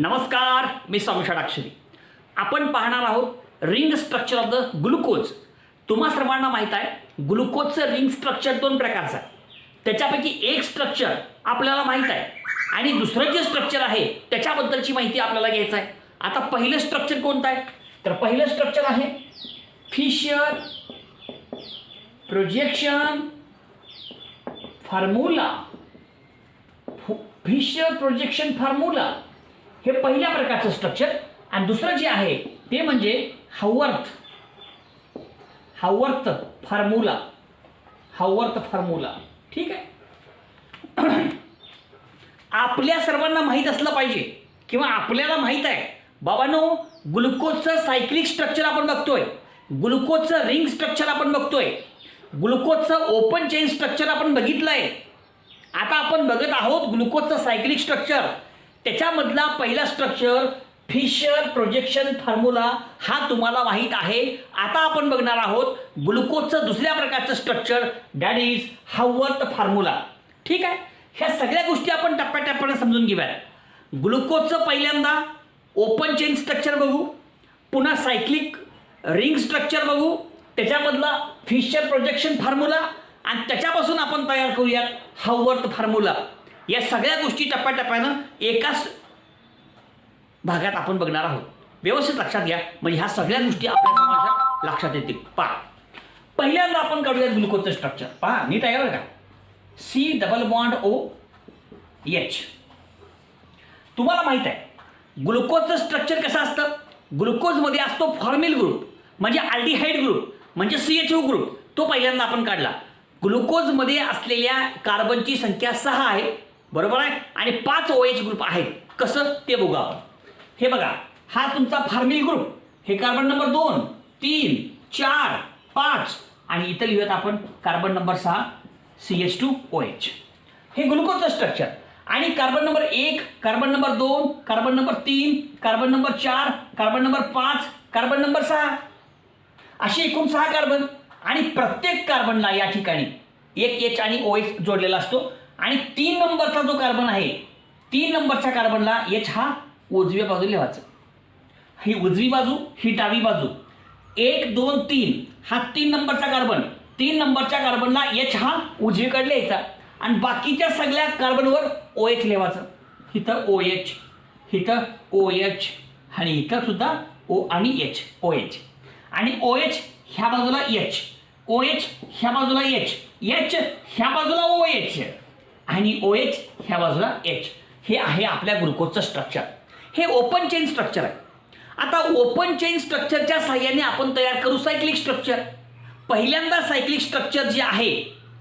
नमस्कार, मी स्वामी षडाक्षरी. आपण पाहणार आहोत ring structure of the glucose. तुम्हा सर्वांना माहीत आहे ग्लुकोजचं रिंग स्ट्रक्चर दोन प्रकारचं आहे. त्याच्यापैकी एक स्ट्रक्चर आपल्याला माहीत आहे आणि दुसरं जे स्ट्रक्चर आहे त्याच्याबद्दलची माहिती आपल्याला घ्यायचं आहे. आता पहिलं स्ट्रक्चर कोणतं आहे तर पहिलं स्ट्रक्चर आहे Fischer projection formula. Fischer projection formula हे पहिल्या प्रकारचं स्ट्रक्चर आणि दुसरं जे आहे ते म्हणजे हावर्थ फॉर्म्युला. Haworth formula. ठीक आहे. आपल्या सर्वांना माहीत असलं पाहिजे किंवा आपल्याला माहीत आहे बाबांनो, ग्लुकोजचं सायक्लिक स्ट्रक्चर आपण बघतोय, ग्लुकोजचं रिंग स्ट्रक्चर आपण बघतोय, ग्लुकोजचं ओपन चेन स्ट्रक्चर आपण बघितलंय. आता आपण बघत आहोत ग्लुकोजचं सायक्लिक स्ट्रक्चर. त्याच्यामधला पहिला स्ट्रक्चर फिशर प्रोजेक्शन फॉर्म्युला हा तुम्हाला माहीत आहे. आता आपण बघणार आहोत ग्लुकोजचं दुसऱ्या प्रकारचं structure, that is Haworth formula. ठीक आहे. ह्या सगळ्या गोष्टी आपण टप्प्याटप्प्याने समजून घेऊयात. ग्लुकोजचं पहिल्यांदा ओपन चेन स्ट्रक्चर बघू, पुन्हा सायक्लिक रिंग स्ट्रक्चर बघू, त्याच्यामधला फिशर प्रोजेक्शन फॉर्म्युला आणि त्याच्यापासून आपण तयार करूयात हावर्थ फॉर्म्युला. या सगळ्या गोष्टी टप्प्याटप्प्यानं एकाच भागात आपण बघणार आहोत. व्यवस्थित लक्षात घ्या, म्हणजे ह्या सगळ्या गोष्टी आपल्या समाजात लक्षात येतील. पहा, पहिल्यांदा आपण काढूयात ग्लुकोजचं स्ट्रक्चर. पहा, नीट आहे बरं का. C double bond O H. तुम्हाला माहीत आहे ग्लुकोजचं स्ट्रक्चर कसं असतं. ग्लुकोजमध्ये असतो फॉर्मिल ग्रुप म्हणजे अल्डिहाइड ग्रुप म्हणजे CHO ग्रुप. तो पहिल्यांदा आपण काढला. ग्लुकोजमध्ये असलेल्या कार्बनची संख्या 6 आहे, बरोबर आहे, आणि 5 OH ग्रुप आहेत. कसं ते बघू आपण. हे बघा, हा तुमचा फॉर्मिल ग्रुप, हे कार्बन नंबर 2, 3, 4, 5 आणि इथं लिहूयात आपण कार्बन नंबर 6 CH2OH. हे ग्लुकोजचं स्ट्रक्चर. आणि carbon number 1, carbon number 2, carbon number 3, carbon number 4, carbon number 5, carbon number 6 अशी एकूण 6 कार्बन. आणि प्रत्येक कार्बनला या ठिकाणी एक H आणि OH जोडलेला असतो. आणि 3 नंबरचा जो कार्बन आहे, 3 नंबरच्या कार्बनला H हा उजव्या बाजूला लिहायचा. ही उजवी बाजू, ही डावी बाजू. 1, 2, 3 हा 3 नंबरचा कार्बन. 3 नंबरच्या कार्बनला H हा उजवीकडे लिहायचा आणि बाकीच्या सगळ्या कार्बनवर OH लिहायचं. इथं OH, इथं OH आणि इथं सुद्धा O आणि H, OH. आणि OH ह्या बाजूला H, OH ह्या बाजूला H, H ह्या बाजूला OH आणि OH ह्या बाजूला H. हे आहे आपल्या ग्लुकोजचं स्ट्रक्चर. हे ओपन चेन स्ट्रक्चर आहे. आता ओपन चेन स्ट्रक्चरच्या साहाय्याने आपण तयार करू सायक्लिक स्ट्रक्चर. पहिल्यांदा सायक्लिक स्ट्रक्चर जे आहे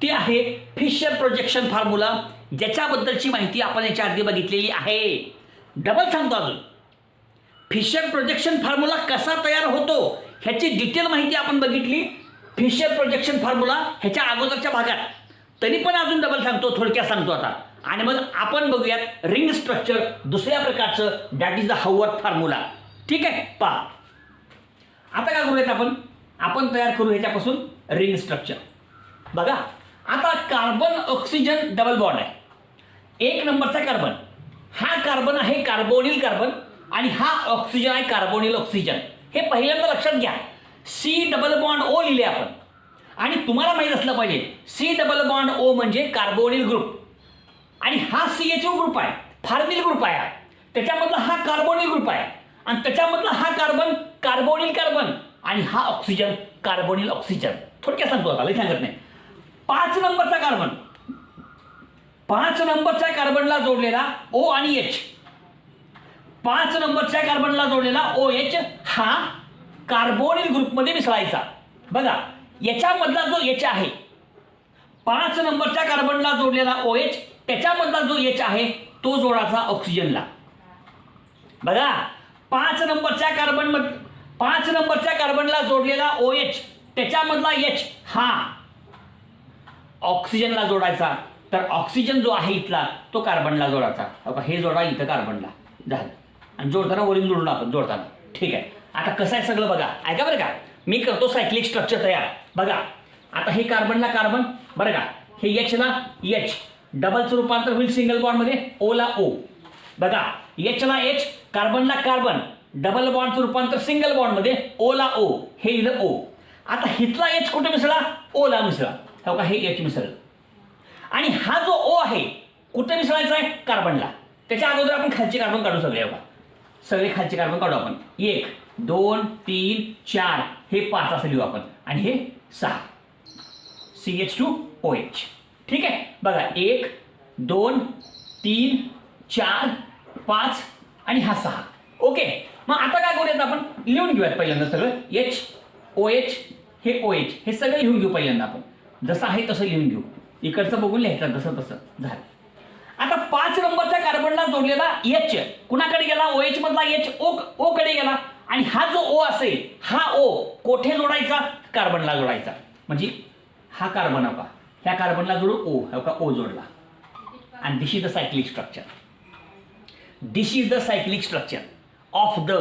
ते आहे फिशर प्रोजेक्शन फॉर्म्युला, ज्याच्याबद्दलची माहिती आपण याच्या आधी बघितलेली आहे. डबल सांगतो अजून, फिशर प्रोजेक्शन फॉर्म्युला कसा तयार होतो ह्याची डिटेल माहिती आपण बघितली फिशर प्रोजेक्शन फॉर्म्युला ह्याच्या अगोदरच्या भागात. तरी पण अजून डबल सांगतो, थोडक्यात सांगतो आता. आणि मग आपण बघूयात रिंग स्ट्रक्चर दुसऱ्या प्रकारचं, that is the Haworth formula. ठीक आहे. पहा, आता काय करूयात आपण तयार करू ह्याच्यापासून रिंग स्ट्रक्चर. बघा, आता कार्बन ऑक्सिजन डबल बॉन्ड आहे. 1 नंबरचा कार्बन, हा कार्बन आहे कार्बोनिल कार्बन आणि हा ऑक्सिजन आहे कार्बोनिल ऑक्सिजन. हे पहिल्यांदा लक्षात घ्या. C डबल बॉन्ड O लिहिले आपण. आणि तुम्हाला माहीत असलं पाहिजे C डबल बॉन्ड O म्हणजे कार्बोनिल ग्रुप आणि हा CHO ग्रुप आहे, फॉर्मिल ग्रुप आहे. त्याच्यामधला हा कार्बोनिल ग्रुप आहे आणि त्याच्यामधला हा कार्बन कार्बोनिल कार्बन आणि हा ऑक्सिजन कार्बोनिल ऑक्सिजन. थोडक्यात सांगतो आता, लई सांगत नाही. 5 नंबरचा कार्बन, 5 नंबरच्या कार्बनला जोडलेला O आणि H, 5 नंबरच्या कार्बनला जोडलेला OH हा कार्बोनिल ग्रुपमध्ये मिसळायचा. बघा, याच्यामधला जो H आहे, 5 नंबरच्या कार्बनला जोडलेला OH, त्याच्यामधला जो H आहे तो जोडायचा ऑक्सिजनला. बघा, 5 नंबरच्या कार्बनला जोडलेला OH, त्याच्यामधला H हा ऑक्सिजनला जोडायचा. तर ऑक्सिजन जो आहे इथला तो कार्बनला जोडायचा. हे जोडा इथं कार्बनला, झालं. आणि जोडताना वरून जोडून आपण जोडताना. ठीक आहे. आता कसं आहे सगळं बघा, ऐका बरं का. मी करतो सायक्लिक स्ट्रक्चर तयार. बघा, आता हे कार्बनला कार्बन, बरं का, हे H ला H, डबलचं रूपांतर होईल सिंगल बॉन्डमध्ये, O ला O. बघा, H ला H, कार्बनला कार्बन, डबल बॉन्डचं रूपांतर सिंगल बॉन्डमध्ये, ओला ओ, हे लिहिलं ओ. आता हितला एच कुठे मिसळा? ओला मिसळा. हो का, हे एच मिसळलं. आणि हा जो ओ आहे कुठे मिसळायचा आहे? कार्बनला. त्याच्या अगोदर आपण खालचे कार्बन काढू सगळे. बघा सगळे खालचे कार्बन काढू आपण. 1 2 3 4 हे 5 असं लिहू आपण आणि हे 6 CH2OH. ठीक आहे. बघा 1 2 3 4 5 आणि हा 6. ओके. मग आता काय करूयात आपण? लिहून घेऊयात पहिल्यांदा सगळं. HOH हे OH हे सगळं लिहून घेऊ पहिल्यांदा आपण. जसं आहे तसं लिहून घेऊ. इकडचं बघून लिहायचं जसं तसं झालं. आता 5 नंबरच्या कार्बनला जोडलेला H कुणाकडे गेला? OH मधला H O कडे गेला. आणि हा जो O असेल हा O कोठे जोडायचा? कार्बनला जोडायचा. म्हणजे हा कार्बन हो का, ह्या कार्बनला जोडू O, हो का, O जोडला. आणि this is the cyclic structure. This is the cyclic structure of the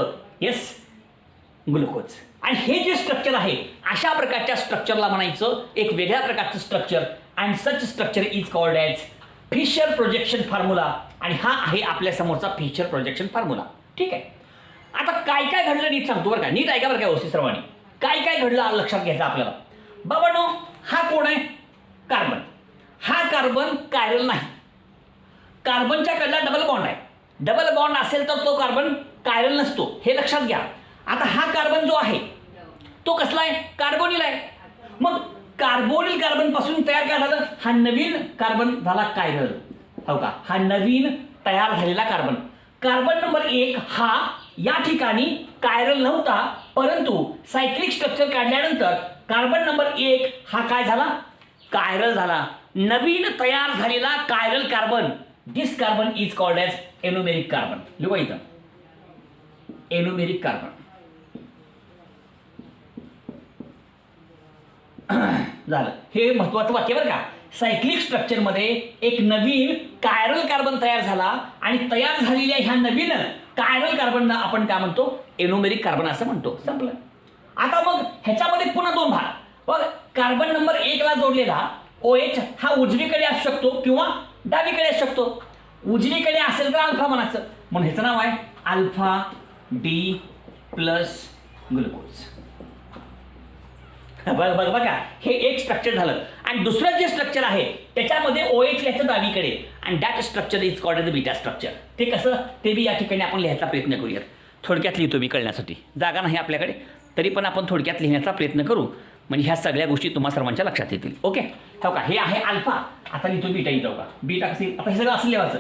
glucose. आणि हे जे स्ट्रक्चर आहे अशा प्रकारच्या स्ट्रक्चरला म्हणायचं एक वेगळ्या प्रकारचं structure. And such structure is called as Fischer projection formula. आणि हा आहे आपल्या समोरचा फिशर प्रोजेक्शन फॉर्म्युला. ठीक आहे. आता काय काय घडलं नीट सांगतो बरं का, नीट ऐका बरं काय होती सर्वांनी. काय काय घडलं लक्षात घ्यायचं आपल्याला. बाबांनो, हा कोण आहे? कार्बन. हा कार्बन कायरल नाही. कार्बनच्या कडला डबल बॉन्ड आहे. डबल बॉन्ड असेल तर तो कार्बन कायरल नसतो, हे लक्षात घ्या. आता हा कार्बन जो आहे तो कसला आहे? कार्बोनिल आहे. मग कार्बोनिल कार्बन पासून तयार काय झालं? हा नवीन कार्बन झाला कायरल. हो का, हा नवीन तयार झालेला कार्बन. कार्बन नंबर 1 हा या ठिकाणी कायरल नव्हता, परंतु सायक्लिक स्ट्रक्चर काढल्यानंतर कार्बन नंबर 1 हा काय झाला? कायरल झाला. नवीन तयार झालेला chiral carbon, this carbon is called as anomeric carbon. लिहू इथं एनोमेरिक कार्बन. झालं. हे महत्वाचं वाक्य बरं का. सायक्लिक स्ट्रक्चरमध्ये एक नवीन कायरल कार्बन तयार झाला आणि तयार झालेल्या ह्या नवीन कायरल कार्बनला आपण काय म्हणतो? एनोमेरिक कार्बन असं म्हणतो. संपलं. आता मग ह्याच्यामध्ये पुन्हा 2 भाग. बघ, कार्बन नंबर 1 ला जोडलेला OH हा उजवीकडे असू शकतो किंवा डावीकडे असू शकतो. उजवीकडे असेल तर अल्फा म्हणायचं, म्हणून ह्याचं नाव आहे अल्फा D प्लस ग्लुकोज. बघा हे एक स्ट्रक्चर झालं. आणि दुसरं जे स्ट्रक्चर आहे त्याच्यामध्ये OH लिहायचं डावीकडे आणि that structure is called the beta structure. ते कसं ते बी या ठिकाणी आपण लिहायचा प्रयत्न करूयात. थोडक्यात लिहितो मी कळण्यासाठी, जागा नाही आपल्याकडे, तरी पण आपण थोडक्यात लिहिण्याचा प्रयत्न करू म्हणजे ह्या सगळ्या गोष्टी तुम्हा सर्वांच्या लक्षात येतील. ओके. हो का, हे आहे अल्फा. आता लिहितो बीटा इथं. का बीटा कशी? आता हे सगळं असं लिहायचं.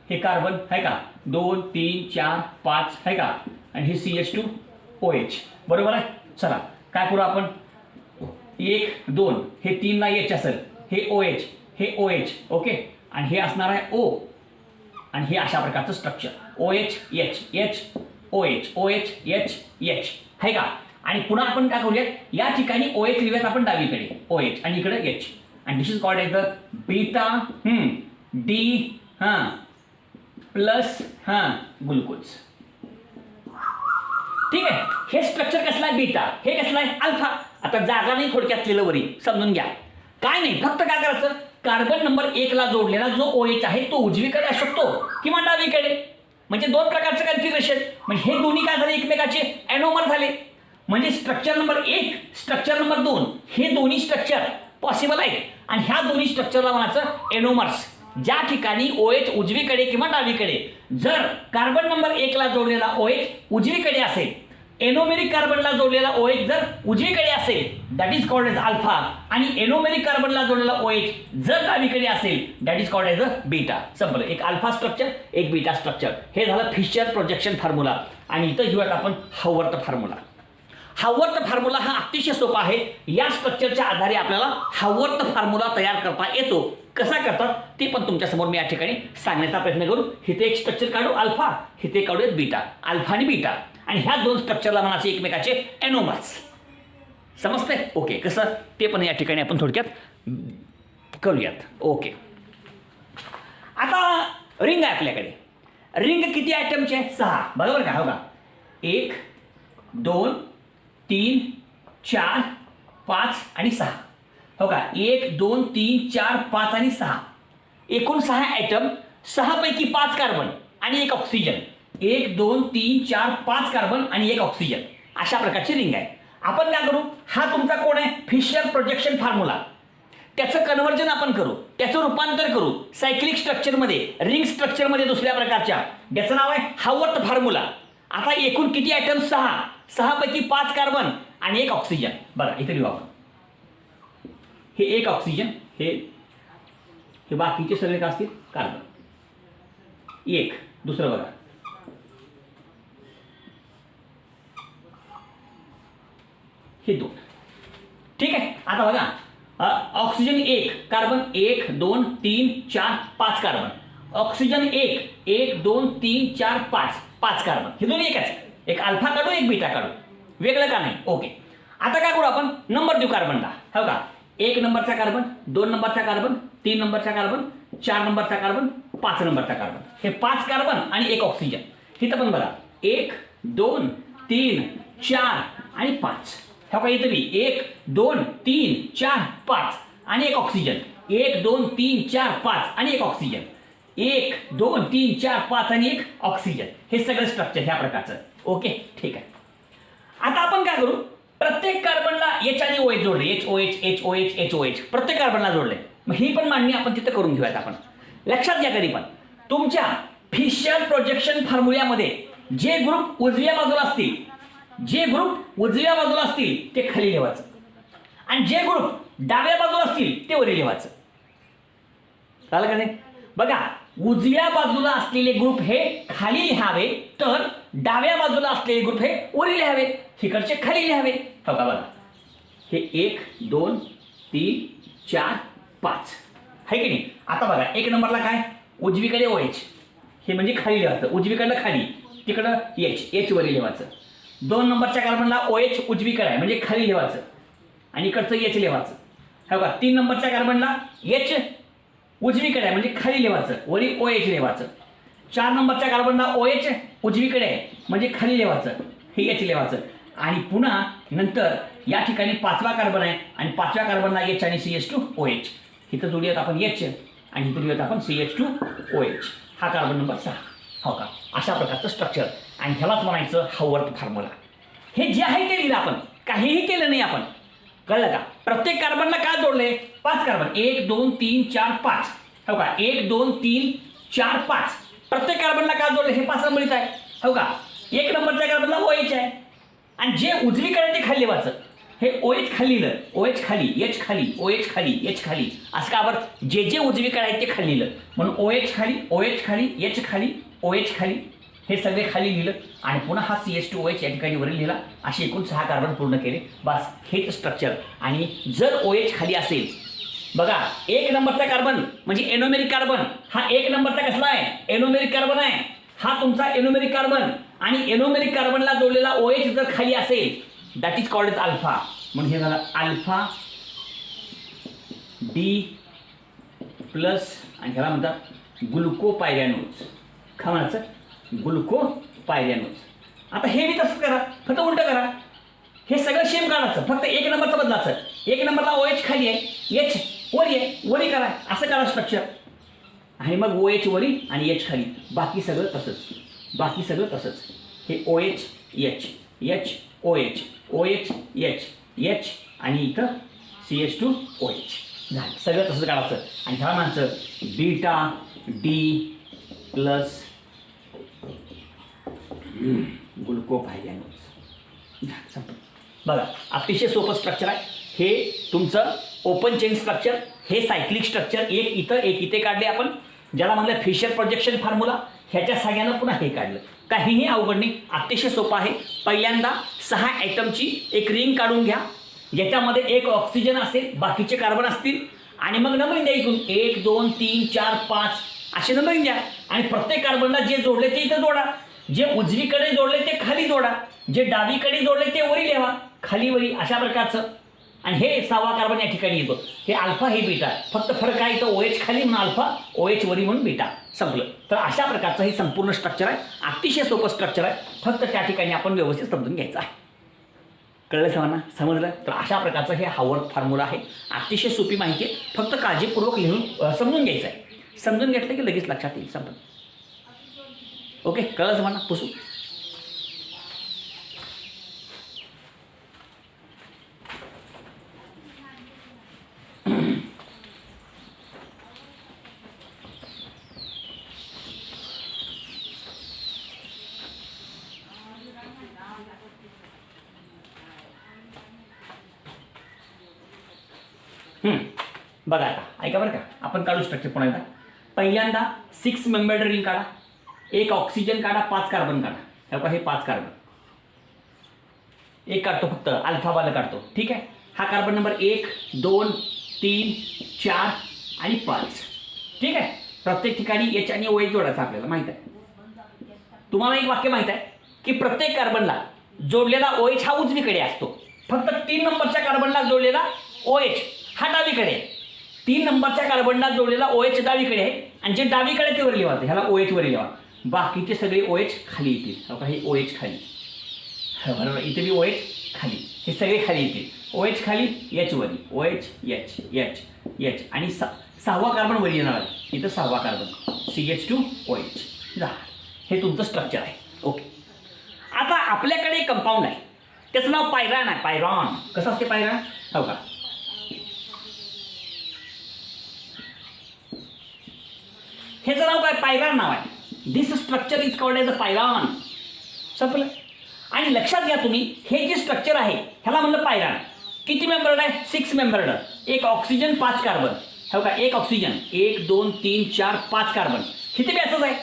हे कार्बन आहे का, 2 3 4 5 आहे का, आणि हे CH2OH. बरोबर आहे. चला काय करू आपण? 1 2 हे 3 ला H असेल, हे OH हे OH. ओके. आणि हे असणार आहे O. आणि हे अशा प्रकारचं structure OH H H OH OH H H आहे का. आणि पुन्हा आपण काय करूयात, या ठिकाणी OH लिहूयात आपण डावीकडे OH आणि इकडे H. आणि this is called as the beta D plus glucose. ठीक आहे. हे स्ट्रक्चर कसलं आहे? बीटा. हे कसलं आहे? अल्फा. आता जागा नाही, थोडक्यात लिहिलं वरी समजून घ्या. काय नाही, फक्त काय करायचं, कार्बन नंबर 1 ला जोडलेला जो OH आहे तो उजवीकडे असू शकतो किंवा डावीकडे. म्हणजे 2 प्रकारचं कन्फिगरेशन. म्हणजे हे दोन्ही काय झाले? एकमेकाचे एनोमर झाले. म्हणजे स्ट्रक्चर नंबर 1 स्ट्रक्चर नंबर 2 हे दोन्ही स्ट्रक्चर पॉसिबल आहेत. आणि ह्या दोन्ही स्ट्रक्चरला म्हणायचं एनोमर्स. ज्या ठिकाणी OH उजवीकडे किंवा डावीकडे, जर कार्बन नंबर 1 ला जोडलेला OH उजवीकडे असेल, एनोमेरिक कार्बनला जोडलेला OH जर उजवीकडे असेल, that is called as alpha. आणि एनोमेरिक कार्बनला जोडलेला OH जर डावीकडे असेल, that is called as a beta. संपलं. एक अल्फा स्ट्रक्चर, एक बीटा स्ट्रक्चर. हे झालं फिशर प्रोजेक्शन फॉर्म्युला. आणि इथं घेऊयात आपण हावर्थ फॉर्म्युला. हावर्थ फॉर्म्युला हा अतिशय सोपा आहे. या स्ट्रक्चरच्या आधारे आपल्याला हावर्थ फॉर्म्युला तयार करता येतो. कसा करतात ते पण तुमच्यासमोर मी या ठिकाणी सांगण्याचा प्रयत्न करू. इथे एक स्ट्रक्चर काढू अल्फा, इथे काढूयात बीटा. अल्फा आणि बीटा. आणि ह्या 2 स्ट्रक्चरला म्हणायचे एकमेकाचे एनोमर्स. समजतंय? ओके. कसं ते पण या ठिकाणी आपण थोडक्यात करूयात. ओके. आता रिंग आहे आपल्याकडे. रिंग किती आयटमचे? 6. बरोबर का? हो का. 1 2 3 4 5 आणि 6. हो का. 1 2 3 4 5 आणि 6. एकूण 6 आयटम. 6 पैकी 5 कार्बन आणि 1 ऑक्सिजन. 1 2 3 4 5 कार्बन आणि 1 ऑक्सिजन अशा प्रकारची रिंग आहे. आपण काय करू, हा तुमचा कोण आहे, फिशर प्रोजेक्शन फॉर्म्युला, त्याचं कन्व्हर्जन आपण करू, त्याचं रूपांतर करू सायक्लिक स्ट्रक्चरमध्ये, रिंग स्ट्रक्चरमध्ये दुसऱ्या प्रकारच्या, ज्याचं नाव आहे हावर्थ फॉर्म्युला. आता एकूण किती आयटम, 6 पैकी 5 कार्बन आणि 1 ऑक्सिजन. बघा इथे लिहू आपण, हे 1 ऑक्सिजन, हे बाकीचे सगळे काय असतील, कार्बन. 1 दुसरं बघा, हे 2. ठीक आहे. आता बघा oxygen 1 carbon 1 2 3 4 5 carbon, oxygen 1 2 3 4 5 carbon, हे दोन्ही एकच, एक अल्फा काढू एक बीटा काढू, वेगळं का नाही. ओके. आता काय करू आपण, नंबर देऊ कार्बनला, हो का. 1 नंबरचा कार्बन, 2 नंबरचा कार्बन, 3 नंबरचा कार्बन, 4 नंबरचा कार्बन, 5 नंबरचा कार्बन, हे 5 कार्बन आणि 1 ऑक्सिजन. तिथं पण बघा 1 2 3 4 आणि 5, ह्या काही इथं 1 2 3 4 5 आणि 1 ऑक्सिजन, 1 2 3 4 5 आणि 1 ऑक्सिजन, 1 2 3 4 5 आणि 1 ऑक्सिजन, हे सगळं स्ट्रक्चर ह्या प्रकारचं. ओके, ठीक आहे. आता आपण काय करू, प्रत्येक कार्बनला एच आणि OH जोडले, HOH प्रत्येक कार्बनला जोडले. मग ही पण मांडणी आपण तिथं करून घेऊयात. आपण लक्षात घ्या, कधी पण तुमच्या फिशर प्रोजेक्शन फॉर्म्युल्यामध्ये जे ग्रुप उजव्या बाजूला असतील, ते खाली लिहायचं आणि जे ग्रुप डाव्या बाजूला असतील ते वरी लिहायचं. चालेल का नाही. बघा, उजव्या बाजूला असलेले ग्रुप हे खाली लिहावे, तर डाव्या बाजूला असलेले ग्रुप हे वरी लिहावे, इकडचे खाली लिहावे. बघा हे 1 2 3 4 5 आहे की नाही. आता बघा 1 नंबरला काय, उजवीकडे OH, हे म्हणजे खाली लिहायचं, उजवीकडलं खाली, तिकडं H वरी लिहायचं. 2 नंबरच्या कार्बनला OH उजवीकडे आहे म्हणजे खाली लिहायचं आणि इकडचं H लिहायचं. हो का. 3 नंबरच्या कार्बनला H उजवीकडे आहे म्हणजे खाली लिहायचं, वरी OH लिहायचं. 4 नंबरच्या कार्बनला OH उजवीकडे आहे म्हणजे खाली लिहायचं, हे H लिहायचं. आणि पुन्हा नंतर या ठिकाणी 5वा कार्बन आहे आणि 5व्या कार्बनला H आणि CH2OH, इथं जोडूयात आपण H आणि इथं जोडूयात आपण CH2OH. हा कार्बन नंबर 6. हो का. अशा प्रकारचं स्ट्रक्चर आणि ह्यालाच म्हणायचं हावर्थ फॉर्म्युला. हे जे आहे ते लिहिलं आपण, काहीही केलं नाही आपण, कळलं का. प्रत्येक कार्बनला काय जोडले, 5 कार्बन, 1 2 3 4 5, हो का. 1 2 3 4 5 प्रत्येक कार्बनला काय जोडले, हे 5 नंबर आहे, हो का. 1 नंबरच्या कार्बनला OH आहे आणि जे उजवीकडे ते खाली वाचं, हे OH खाली लिहिलं, OH खाली, H खाली, OH खाली, H खाली, असं का बरं, जे उजवीकडे आहे ते खाली लिहिलं म्हणून OH खाली, OH खाली, H खाली, OH खाली, हे सगळे खाली लिहिलं आणि पुन्हा हा CH2OH या ठिकाणी वरील लिहिला. असे एकूण 6 कार्बन पूर्ण केले. बस हेच स्ट्रक्चर. आणि जर OH खाली असेल, बघा 1 नंबरचा कार्बन म्हणजे एनोमेरिक कार्बन, हा 1 नंबरचा कसला आहे, एनोमेरिक कार्बन आहे, हा तुमचा एनोमेरिक कार्बन. आणि एनोमेरिक कार्बनला जोडलेला OH जर खाली असेल, दॅट इज कॉल्ड अल्फा, म्हणून हे झालं अल्फा D प्लस आणि ह्याला म्हणतात ग्लुकोपायरॅनोज. का म्हणायचं, ग्लुकोपायरॅनोज. आता हे मी तसंच करा, फक्त उलटं करा, हे सगळं सेम काढायचं, फक्त 1 नंबरचं बदलायचं. 1 नंबरला OH खाली आहे, H वरी आहे, वरी करा, असं करा स्ट्रक्चर. आणि मग OH वरी आणि H खाली, बाकी सगळं तसंच. हे OH H H OH OH H H आणि इथं CH2OH झालं, सगळं तसंच काढायचं. आणि ह्या माणसं बीटा D प्लस ग्लुकोपायरॅनोज. बघा अतिशय सोपं स्ट्रक्चर आहे हे तुमचं ओपन चेन स्ट्रक्चर. हे सायक्लिक स्ट्रक्चर, एक इथे काढले आपण, ज्याला म्हणलं फिशर प्रोजेक्शन फॉर्म्युला. ह्याच्या सगळ्यांना पुन्हा हे काढलं, काहीही अवघड नाही, अतिशय सोपं आहे. पहिल्यांदा 6 ॲटमची एक रिंग काढून घ्या, ज्याच्यामध्ये 1 ऑक्सिजन असेल, बाकीचे कार्बन असतील. आणि मग नंबरिंग द्या इथून 1 2 3 4 5 असे नंबरिंग द्या. आणि प्रत्येक कार्बनला जे जोडले ते इथं जोडा, जे उजवीकडे जोडले ते खाली जोडा, जे डावीकडे जोडले ते वरी लिहा, खाली वरी, अशा प्रकारचं. आणि हे 6वा कार्बन या ठिकाणी येतो, हे अल्फा हे बीटा, फक्त फरक आहे तर OH खाली म्हणून अल्फा, OH वरी म्हणून बीटा, संपलं. तर अशा प्रकारचं हे संपूर्ण स्ट्रक्चर आहे, अतिशय सोपं स्ट्रक्चर आहे, फक्त त्या ठिकाणी आपण व्यवस्थित समजून घ्यायचं आहे. कळलं सर्वांना, समजलं. तर अशा प्रकारचं हे हावर्थ फॉर्म्युला आहे, अतिशय सोपी माहिती आहे, फक्त काळजीपूर्वक लिहून समजून घ्यायचं आहे. समजून घेतलं की लगेच लक्षात येईल, संपलं. ओके, कळलंच म्हणा पुसू. बघा आता ऐका बरं का, आपण काढू स्ट्रक्चर पुन्हा एकदा. पहिल्यांदा 6 मेंबर्ड रिंग काढा, एक ऑक्सिजन काढा, 5 कार्बन काढा. हे 5 कार्बन, एक काढतो फक्त अल्फावाला काढतो. ठीक आहे, हा कार्बन नंबर 1 2 3 4 आणि 5. ठीक आहे, प्रत्येक ठिकाणी एच आणि OH जोडायचा आपल्याला माहित आहे. तुम्हाला एक वाक्य माहित आहे की प्रत्येक कार्बनला जोडलेला OH हा उजवीकडे असतो, फक्त 3 नंबरच्या कार्बनला जोडलेला OH हा डावीकडे आहे. 3 नंबरच्या कार्बनला जोडलेला OH डावीकडे आहे आणि जे डावीकडे ते वर लिहायचं, ह्याला OH वर लिहा. बाकीचे सगळे OH खाली येतील. हे OH खाली, बरोबर, इथे बी OH खाली, हे सगळे खाली येतील. OH खाली, H वरी, OH H H H आणि 6वा कार्बन वर येणार आहे. इथं 6वा कार्बन CH2OH. हे तुमचं स्ट्रक्चर आहे. ओके, आता आपल्याकडे एक कंपाऊंड आहे, त्याचं नाव पायरॉन आहे. पायरॉन कसं असते पायरॉन? हो का, ह्याचं नाव काय? पायरॉन नाव आहे. This structure is called as a pyran. संपलं. आणि लक्षात घ्या तुम्ही, हे जे स्ट्रक्चर आहे ह्याला म्हणलं पायरॉन. किती मेंबर्ड आहे? 6 मेंबर्ड. एक ऑक्सिजन 5 कार्बन. हो का, एक ऑक्सिजन 1 2 3 4 5 कार्बन. किती बॅचच आहे?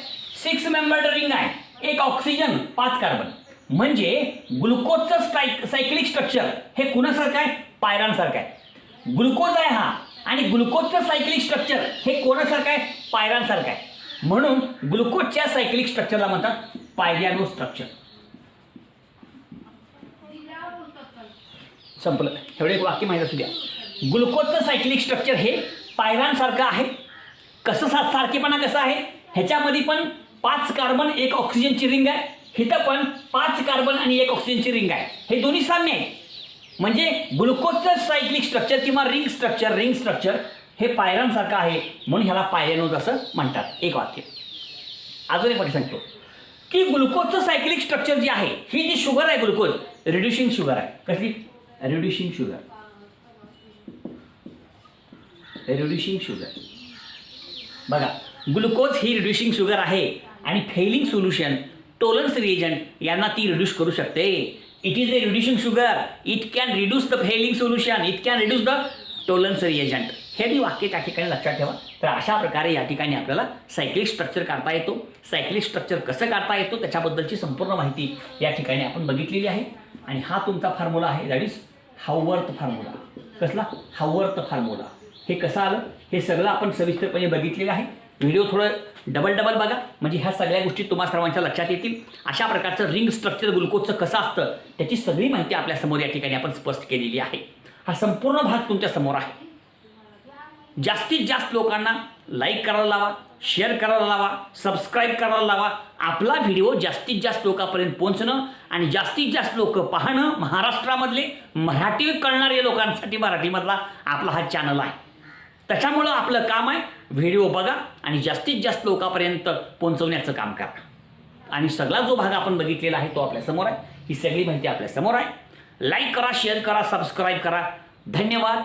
6 मेंबर्ड रिंग आहे, एक ऑक्सिजन 5 कार्बन. म्हणजे ग्लुकोजचं सायक्लिक स्ट्रक्चर हे कुणासारखं आहे? पायरॉन सारखं आहे. ग्लुकोज आहे हा, आणि ग्लुकोजचं सायक्लिक स्ट्रक्चर हे कोणासारखं आहे? पायरॉन सारखं आहे. म्हणून ग्लुकोजच्या सायक्लिक स्ट्रक्चरला म्हणतात पायरियानो स्ट्रक्चर. संपलं. एवढे एक वाक्य माहिती असू द्या. ग्लुकोजचं सायक्लिक स्ट्रक्चर हे पायरॉन सारखं आहे. कसं सारखेपणा कसं आहे? ह्याच्यामध्ये पण 5 कार्बन 1 ऑक्सिजनची रिंग आहे, इथं पण 5 कार्बन आणि 1 ऑक्सिजनची रिंग आहे. हे दोन्ही साम्य आहे. म्हणजे ग्लुकोजचं सायक्लिक स्ट्रक्चर किंवा रिंग स्ट्रक्चर हे पायरॉन सारखं आहे, म्हणून ह्याला पायरियानोज असं म्हणतात. एक वाक्य. अजून एक वाक्य सांगतो की ग्लुकोजचं सायक्लिक स्ट्रक्चर जे आहे, ही जी शुगर आहे ग्लुकोज, रिड्युसिंग शुगर आहे. कसली? Reducing sugar. Reducing sugar. बघा, ग्लुकोज ही रिड्युसिंग शुगर आहे आणि फेलिंग सोल्युशन, टोलन्स रिएजंट यांना ती रिड्यूस करू शकते. It is a reducing sugar. It can reduce the Fehling solution. It can reduce the Tollens reagent. हे बी वाक्य त्या ठिकाणी लक्षात ठेवा. तर अशा प्रकारे या ठिकाणी आपल्याला सायक्लिक स्ट्रक्चर काढता येतो. सायक्लिक स्ट्रक्चर कसं काढता येतो त्याच्याबद्दलची संपूर्ण माहिती या ठिकाणी आपण बघितलेली आहे. आणि हा तुमचा फॉर्म्युला आहे, दॅट इज हाऊवर्थ फॉर्म्युला. कसला? Haworth formula. हे कसं आलं हे सगळं आपण सविस्तरपणे बघितलेलं आहे. व्हिडिओ थोडं डबल बघा, म्हणजे ह्या सगळ्या गोष्टी तुम्हाला सर्वांच्या लक्षात येतील. अशा प्रकारचं रिंग स्ट्रक्चर ग्लुकोजचं कसं असतं त्याची सगळी माहिती आपल्यासमोर या ठिकाणी आपण स्पष्ट केलेली आहे. हा संपूर्ण भाग तुमच्या समोर आहे. जास्तीत जास्त लोकांना लाईक करायला लावा, शेअर करायला लावा, सबस्क्राईब करायला लावा. आपला व्हिडिओ जास्तीत जास्त लोकांपर्यंत पोहोचणं आणि जास्तीत जास्त लोक पाहणं, महाराष्ट्रामधले मराठी कळणारे लोकांसाठी मराठीमधला आपला हा चॅनल आहे. त्याच्यामुळं आपलं काम आहे व्हिडिओ बघा आणि जास्तीत जास्त लोकांपर्यंत पोहोचवण्याचं काम करा. आणि सगळा जो भाग आपण बघितलेला आहे तो आपल्यासमोर आहे. ही सगळी माहिती आपल्यासमोर आहे. लाईक करा, शेअर करा, सबस्क्राईब करा. धन्यवाद.